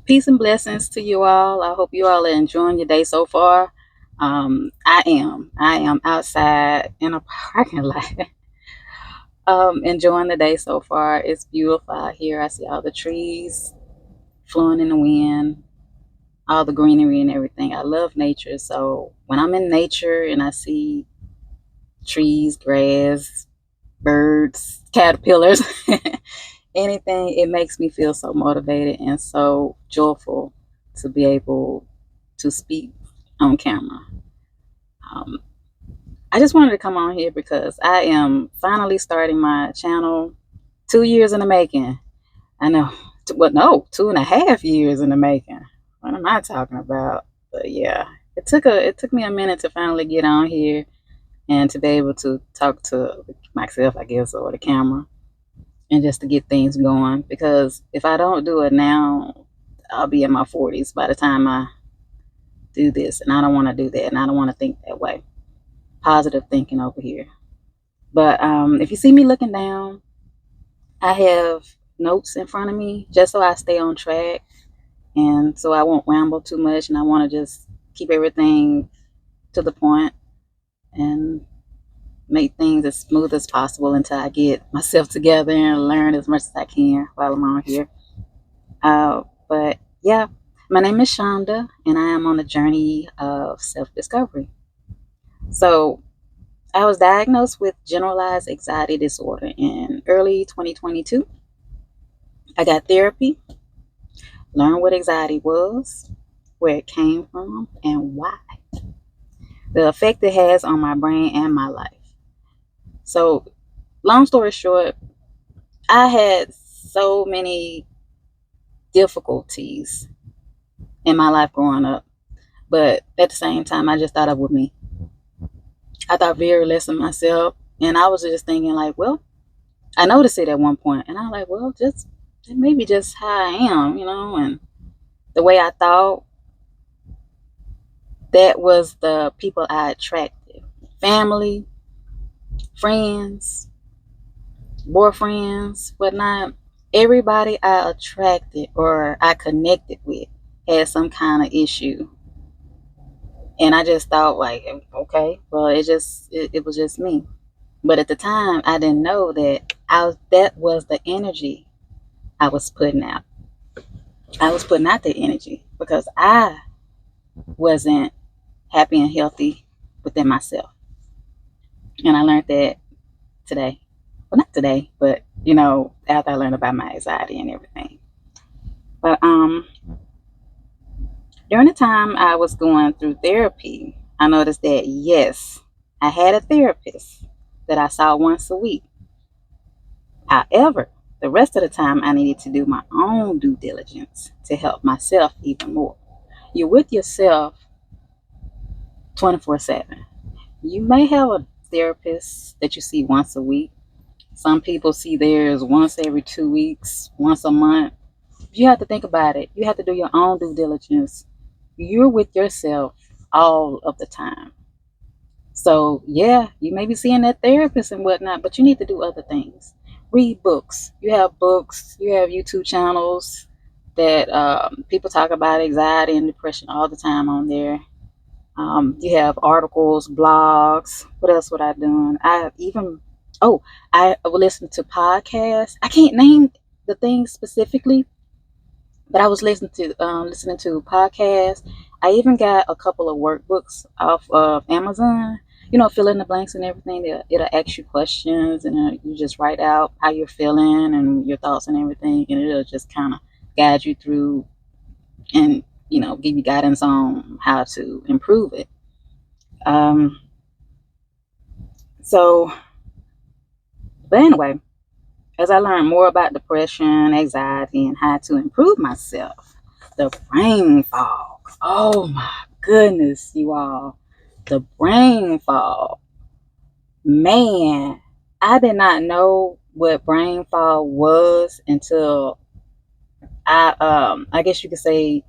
Peace and blessings to you all. I hope you all are enjoying your day so far. I am. I am outside in a parking lot, enjoying the day so far. It's beautiful out here. I see all the trees flowing in the wind, all the greenery and everything. I love nature. So when I'm in nature and I see trees, grass, birds, caterpillars, anything, it makes me feel so motivated and so joyful to be able to speak on camera. Um, I just wanted to come on here because I am finally starting my channel 2 years in the making. I know, well, no, 2.5 years in the making. What am I talking about? But yeah, it took me a minute to finally get on here and to be able to talk to myself, I guess, or the camera, and just to get things going. Because if I don't do it now, I'll be in my 40s by the time I do this, and I don't want to do that, and I don't want to think that way. Positive thinking over here. But if you see me looking down, I have notes in front of me just so I stay on track and so I won't ramble too much, and I want to just keep everything to the point and make things as smooth as possible until I get myself together and learn as much as I can while I'm on here. But yeah, my name is Shonda, and I am on a journey of self discovery. So, I was diagnosed with generalized anxiety disorder in early 2022. I got therapy, learned what anxiety was, where it came from, and why. The effect it has on my brain and my life. So, long story short, I had so many difficulties in my life growing up, but at the same time, I just thought of with me. I thought very less of myself, and I was just thinking, like, well, I noticed it at one point, and I'm like, well, just maybe just how I am, and the way I thought, that was the people I attracted. Family, friends, boyfriends, whatnot. Everybody I attracted or I connected with had some kind of issue. And I just thought, like, okay, well, it was just me. But at the time, I didn't know that was the energy I was putting out. I was putting out the energy because I wasn't happy and healthy within myself. And I learned that today. Well, not today, but after I learned about my anxiety and everything. But during the time I was going through therapy, I noticed that yes, I had a therapist that I saw once a week. However, the rest of the time I needed to do my own due diligence to help myself even more. You're with yourself 24/7. You may have a therapist that you see once a week. Some people see theirs once every 2 weeks, once a month. You have to think about it. You have to do your own due diligence. You're with yourself all of the time. So, yeah, you may be seeing that therapist and whatnot, but you need to do other things. Read books. You have YouTube channels that people talk about anxiety and depression all the time on there. You have articles, blogs. What else would I do? I would listen to podcasts. I can't name the things specifically, but I was listening to podcasts. I even got a couple of workbooks off of Amazon. Fill in the blanks and everything. It'll ask you questions, and you just write out how you're feeling and your thoughts and everything, and it'll just kind of guide you through and give you guidance on how to improve it. Um, so, but anyway, as I learned more about depression, anxiety, and how to improve myself, the brain fog. Oh my goodness, you all. The brain fog. Man, I did not know what brain fog was until I guess you could say,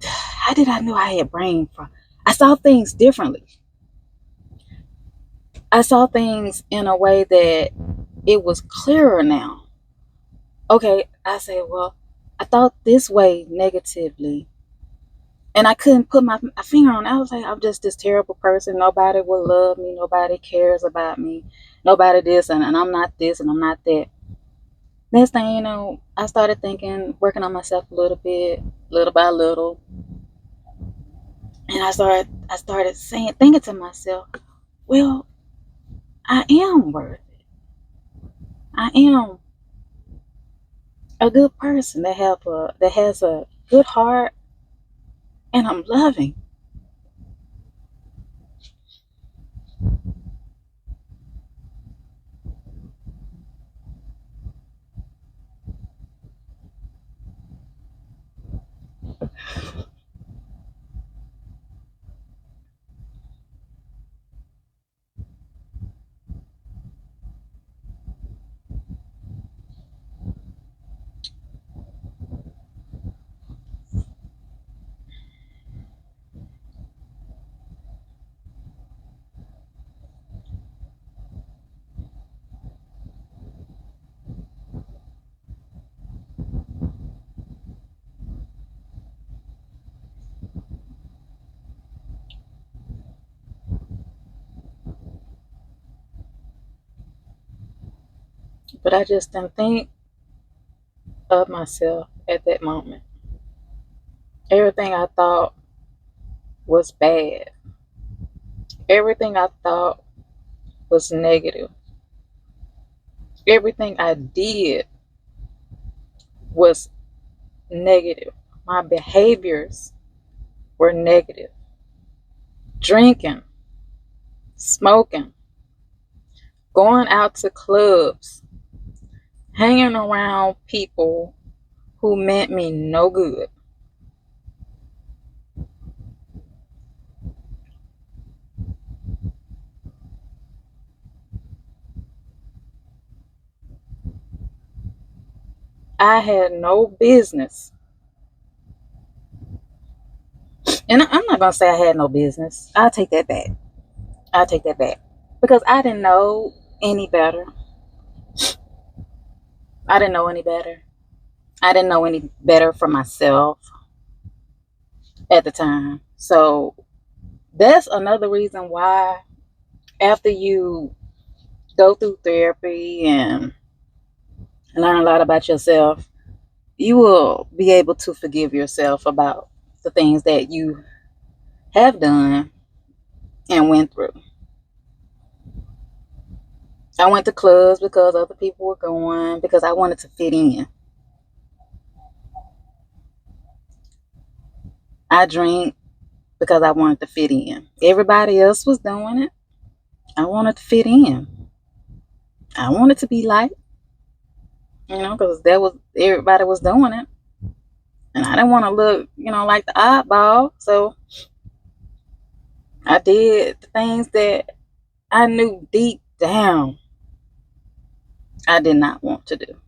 how did I know I had brain fog? I saw things differently. I saw things in a way that it was clearer now. Okay, I said, well, I thought this way negatively. And I couldn't put my finger on it. I was like, I'm just this terrible person. Nobody will love me. Nobody cares about me. Nobody this, and I'm not this, and I'm not that. Next thing you know, I started thinking, working on myself a little bit, little by little. And I started saying, thinking to myself, well, I am worth it. I am a good person that has a good heart, and I'm loving. But I just didn't think of myself at that moment. Everything I thought was bad. Everything I thought was negative. Everything I did was negative. My behaviors were negative. Drinking, smoking, going out to clubs, hanging around people who meant me no good. I had no business. And I'm not going to say I had no business. I'll take that back. I'll take that back. Because I didn't know any better. I didn't know any better. I didn't know any better for myself at the time. So that's another reason why, after you go through therapy and learn a lot about yourself, you will be able to forgive yourself about the things that you have done and went through. I went to clubs because other people were going, because I wanted to fit in. I drank because I wanted to fit in. Everybody else was doing it. I wanted to fit in. I wanted to be like, because that was everybody was doing it, and I didn't want to look, like the oddball. So I did the things that I knew deep down I did not want to do.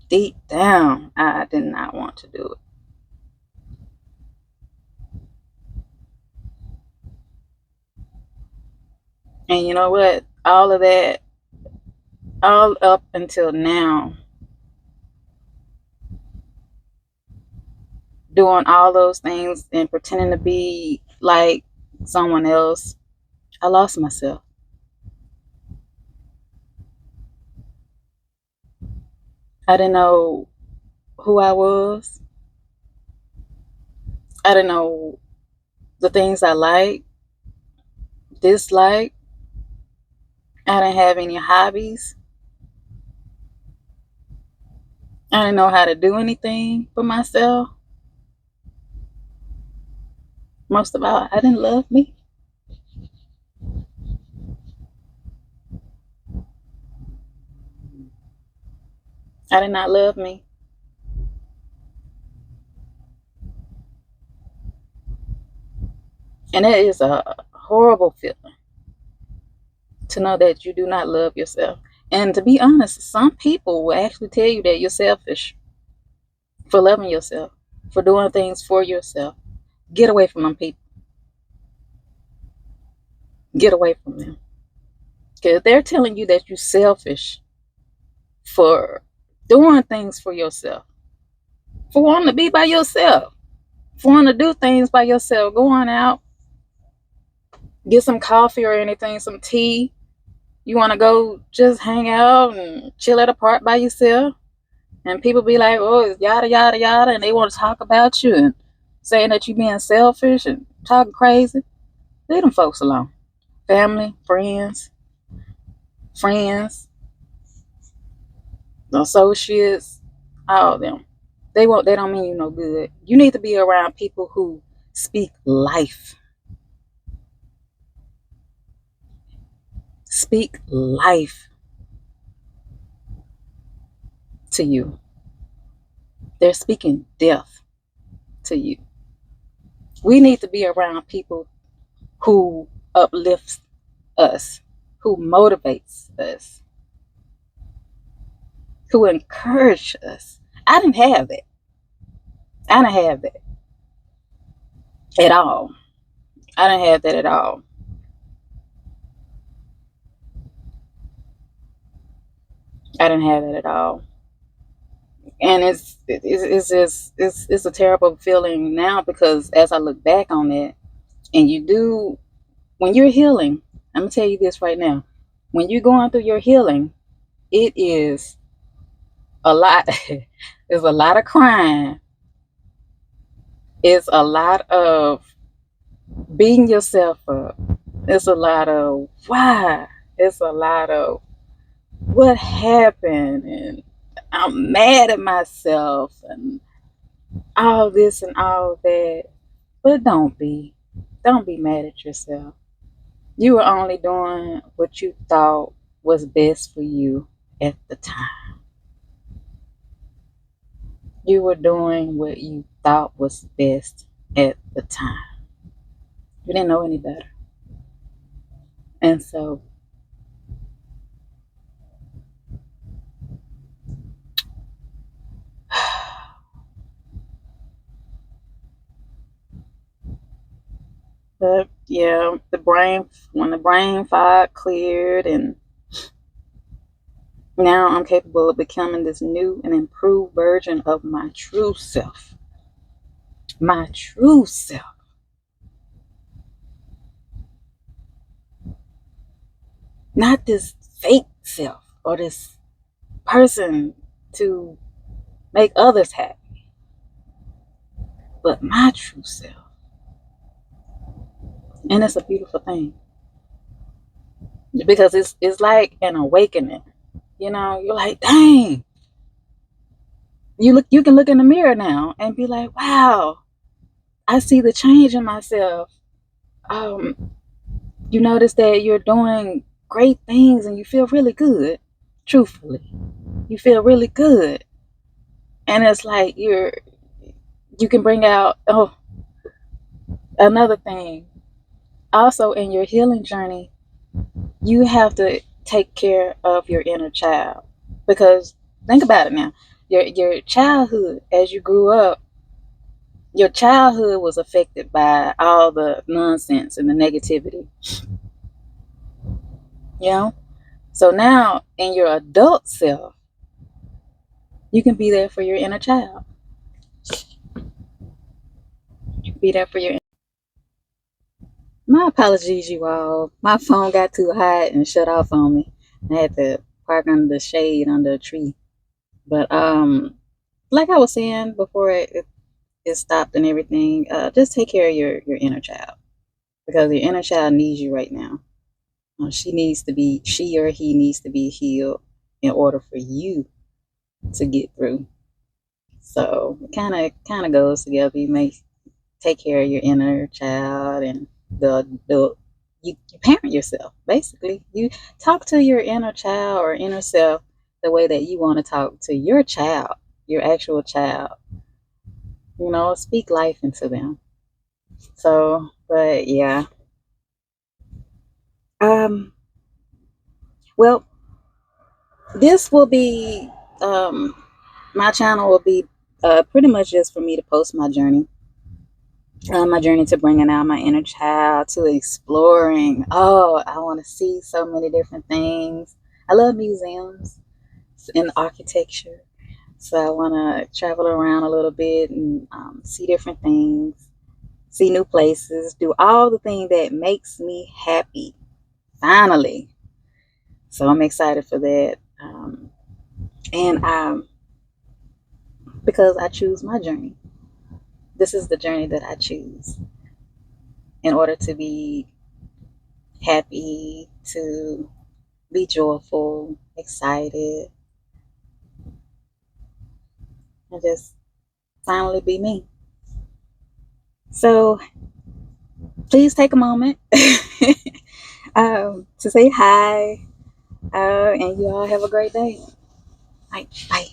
Deep down, I did not want to do it. And you know what? All of that, all up until now, doing all those things and pretending to be like someone else, I lost myself. I didn't know who I was. I didn't know the things I like, dislike. I didn't have any hobbies. I didn't know how to do anything for myself. Most of all, I didn't love me. I did not love me. And it is a horrible feeling to know that you do not love yourself. And to be honest, some people will actually tell you that you're selfish for loving yourself, for doing things for yourself. Get away from them people. Get away from them. Because they're telling you that you're selfish for doing things for yourself, for wanting to be by yourself, for wanting to do things by yourself, going out, get some coffee or anything, some tea. You want to go just hang out and chill at a park by yourself. And people be like, oh, it's yada, yada, yada. And they want to talk about you and saying that you being selfish and talking crazy. Leave them folks alone. Family, friends, associates, all of them. They don't mean you no good. You need to be around people who speak life. Speak life to you. They're speaking death to you. We need to be around people who uplifts us, who motivates us, who encourage us. I didn't have that. I didn't have that at all. I didn't have that at all. I didn't have that at all. And it's just it's a terrible feeling now, because as I look back on it, and you do, when you're healing, I'm gonna tell you this right now. When you're going through your healing, it is a lot. There's a lot of crying. It's a lot of beating yourself up. It's a lot of why. It's a lot of what happened, and I'm mad at myself, and all this and all that. But don't be. Don't be mad at yourself. You were only doing what you thought was best for you at the time. You were doing what you thought was best at the time. You didn't know any better. And so, but yeah, when the brain fog cleared, and now I'm capable of becoming this new and improved version of my true self. My true self. Not this fake self or this person to make others happy, but my true self. And it's a beautiful thing, because it's like an awakening. You're like, dang. You can look in the mirror now and be like, wow, I see the change in myself. Um, you notice that you're doing great things and you feel really good. Truthfully, you feel really good, and it's like you can bring out, oh, another thing. Also, in your healing journey, you have to take care of your inner child, because think about it now. Your childhood, as you grew up, your childhood was affected by all the nonsense and the negativity. You know? So now in your adult self, you can be there for your inner child. You can be there for your. My apologies, you all. My phone got too hot and shut off on me. I had to park under the shade under a tree. But like I was saying before it stopped and everything, just take care of your inner child, because your inner child needs you right now. She or he needs to be healed in order for you to get through. So it kind of goes together. You may take care of your inner child, and the you parent yourself. Basically, you talk to your inner child or inner self the way that you want to talk to your child, your actual child. Speak life into them. So, but yeah. Um. Well, this will be my channel will be pretty much just for me to post my journey to bringing out my inner child, to exploring. Oh, I want to see so many different things. I love museums and architecture. So I want to travel around a little bit and see different things, see new places, do all the things that makes me happy. Finally, so I'm excited for that. And because I choose my journey, this is the journey that I choose in order to be happy, to be joyful, excited, and just finally be me. So please take a moment to say hi, and you all have a great day. Bye. Bye.